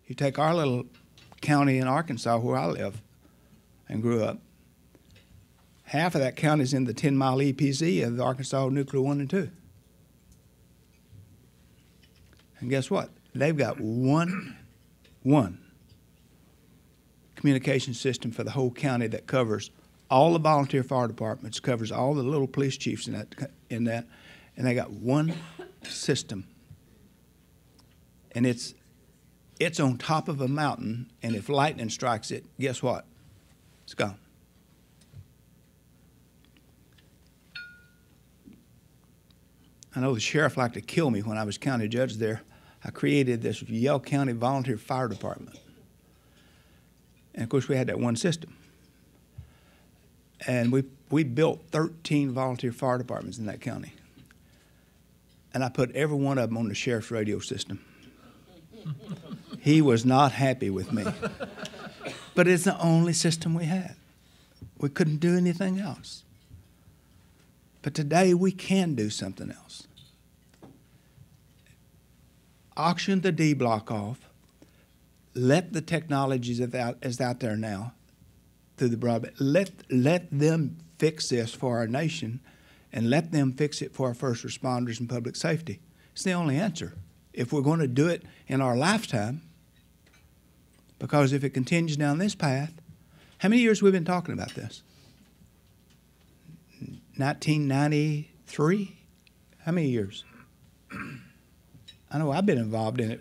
You take our little county in Arkansas where I live and grew up, half of that county is in the 10-mile EPZ of the Arkansas Nuclear 1 and 2. And guess what? They've got one communication system for the whole county that covers all the volunteer fire departments, covers all the little police chiefs in that, and they got one system. And it's on top of a mountain, and if lightning strikes it, guess what? It's gone. I know the sheriff liked to kill me when I was county judge there. I created this Yell County Volunteer Fire Department. And, of course, we had that one system. And we built 13 volunteer fire departments in that county. And I put every one of them on the sheriff's radio system. He was not happy with me. But it's the only system we had. We couldn't do anything else. But today we can do something else. Auction the D block off. Let the technologies that is out there now through the broadband, let them fix this for our nation, and let them fix it for our first responders and public safety. It's the only answer. If we're going to do it in our lifetime, because if it continues down this path, how many years have we been talking about this? 1993? How many years? I know I've been involved in it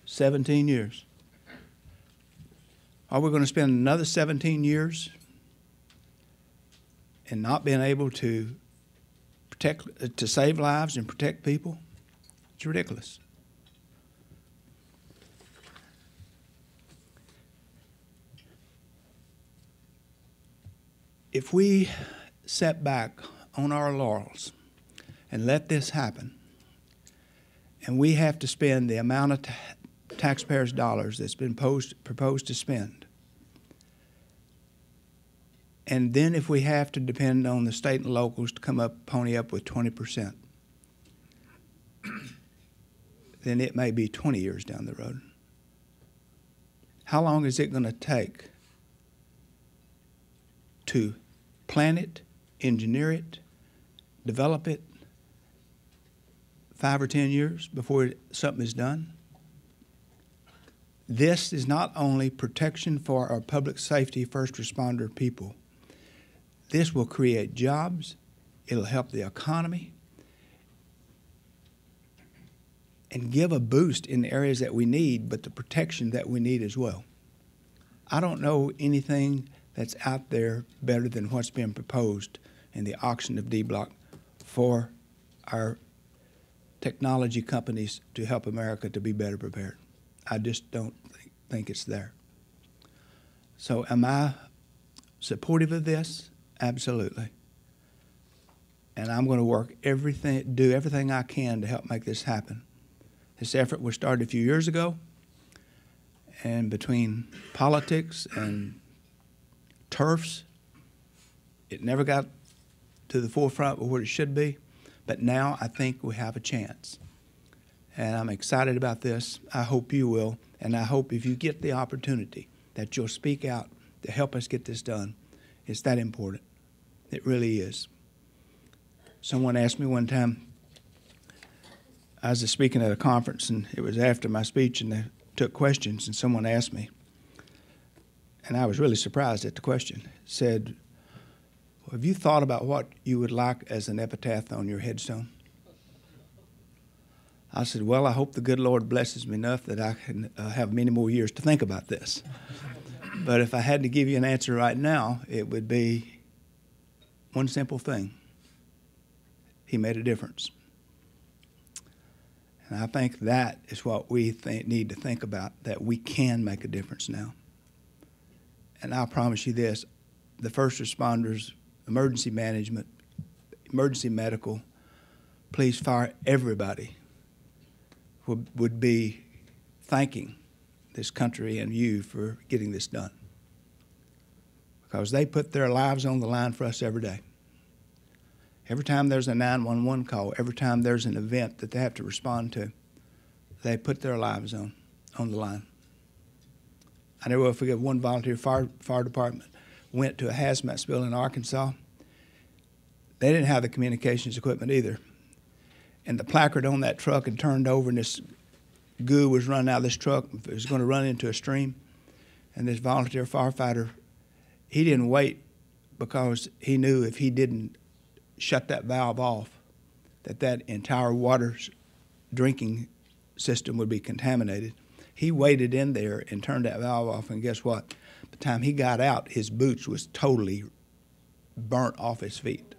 17 years. Are we going to spend another 17 years and not being able to save lives and protect people? It's ridiculous. If we sit back on our laurels and let this happen, and we have to spend the amount of taxpayers' dollars that's been proposed to spend, and then if we have to depend on the state and locals to pony up with 20%, then it may be 20 years down the road. How long is it going to take to plan it, engineer it, develop it? 5 or 10 years before something is done? This is not only protection for our public safety first responder people. This will create jobs. It'll help the economy and give a boost in the areas that we need, but the protection that we need as well. I don't know anything that's out there better than what's being proposed in the auction of D block for our technology companies to help America to be better prepared. I just don't think it's there. So am I supportive of this? Absolutely. And I'm going to do everything I can to help make this happen. This effort was started a few years ago, and between politics and turfs, it never got to the forefront of what it should be. But now I think we have a chance. And I'm excited about this. I hope you will. And I hope if you get the opportunity that you'll speak out to help us get this done. It's that important. It really is. Someone asked me one time, I was speaking at a conference, and it was after my speech, and they took questions, and someone asked me, and I was really surprised at the question. It said, have you thought about what you would like as an epitaph on your headstone? I said, well, I hope the good Lord blesses me enough that I can have many more years to think about this. But if I had to give you an answer right now, it would be one simple thing. He made a difference. And I think that is what we need to think about, that we can make a difference now. And I'll promise you this, the first responders, emergency management, emergency medical, police, fire, everybody would be thanking this country and you for getting this done. Because they put their lives on the line for us every day. Every time there's a 911 call, every time there's an event that they have to respond to, they put their lives on the line. I never will forget one volunteer fire department went to a hazmat spill in Arkansas. They didn't have the communications equipment either. And the placard on that truck had turned over, and this goo was running out of this truck. It was going to run into a stream. And this volunteer firefighter, he didn't wait, because he knew if he didn't shut that valve off, that entire water drinking system would be contaminated. He waited in there and turned that valve off, and guess what? By the time he got out, his boots was totally burnt off his feet.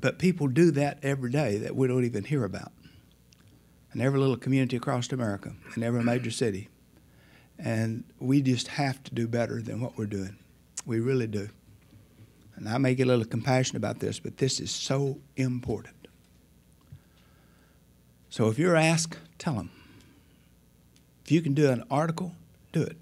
But people do that every day that we don't even hear about. In every little community across America, in every major city. And we just have to do better than what we're doing. We really do. And I may get a little compassionate about this, but this is so important. So if you're asked, tell them. If you can do an article, do it.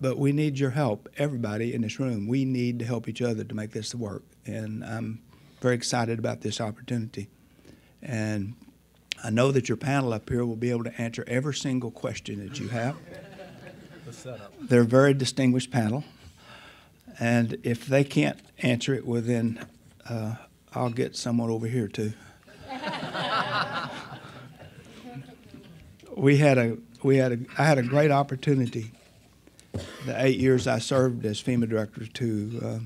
But we need your help, everybody in this room. We need to help each other to make this work. And I'm very excited about this opportunity. And I know that your panel up here will be able to answer every single question that you have. They're a very distinguished panel. And if they can't answer it, well then I'll get someone over here too. I had a great opportunity the 8 years I served as FEMA director to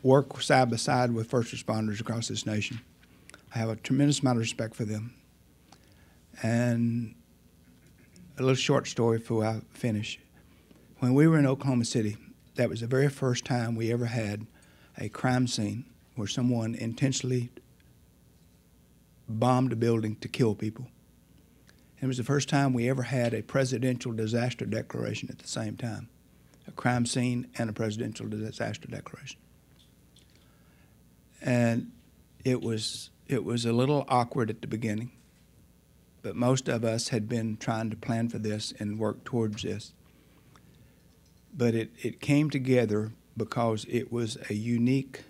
work side by side with first responders across this nation. I have a tremendous amount of respect for them. And a little short story before I finish. When we were in Oklahoma City, that was the very first time we ever had a crime scene where someone intentionally bombed a building to kill people. And it was the first time we ever had a presidential disaster declaration at the same time, a crime scene and a presidential disaster declaration. And it was a little awkward at the beginning, but most of us had been trying to plan for this and work towards this. But it came together because it was a unique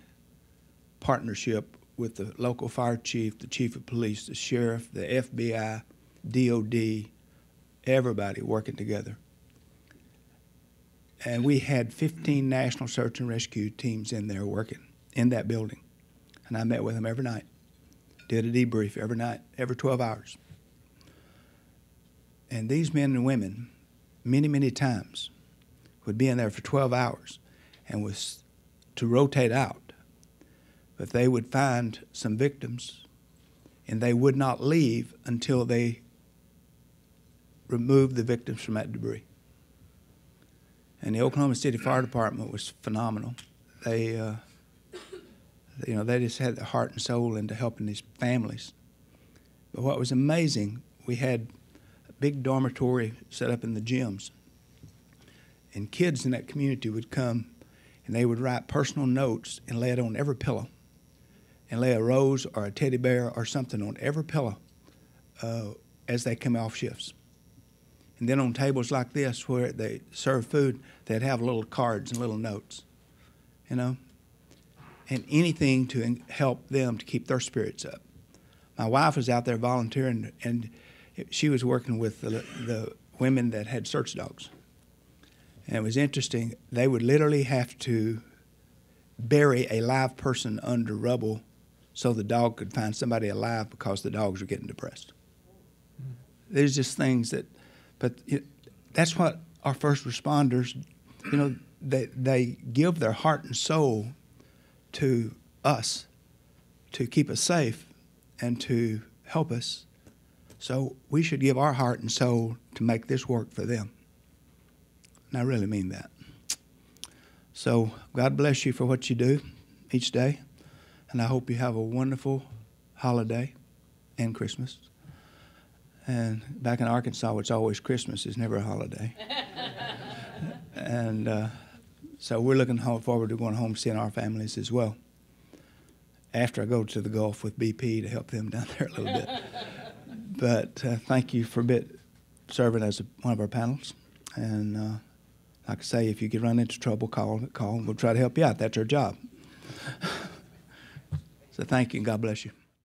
partnership with the local fire chief, the chief of police, the sheriff, the FBI, DOD, everybody working together. And we had 15 national search and rescue teams in there working in that building. And I met with them every night, did a debrief every night, every 12 hours. And these men and women, many, many times, would be in there for 12 hours and was to rotate out. But they would find some victims, and they would not leave until they removed the victims from that debris. And the Oklahoma City Fire Department was phenomenal. They just had their heart and soul into helping these families. But what was amazing, we had a big dormitory set up in the gyms. And kids in that community would come and they would write personal notes and lay it on every pillow. And lay a rose or a teddy bear or something on every pillow as they come off shifts. And then on tables like this where they serve food, they'd have little cards and little notes, you know, and anything to help them to keep their spirits up. My wife was out there volunteering, and she was working with the women that had search dogs. And it was interesting. They would literally have to bury a live person under rubble so the dog could find somebody alive because the dogs were getting depressed. There's just things that, but that's what our first responders, you know, they give their heart and soul to us to keep us safe and to help us. So we should give our heart and soul to make this work for them. And I really mean that. So God bless you for what you do each day. And I hope you have a wonderful holiday and Christmas. And back in Arkansas, it's always Christmas. It's never a holiday. And so we're looking forward to going home seeing our families as well. After I go to the Gulf with BP to help them down there a little bit. But thank you for serving as one of our panels. And like I say, if you get run into trouble, call. We'll try to help you out. That's our job. So thank you, and God bless you.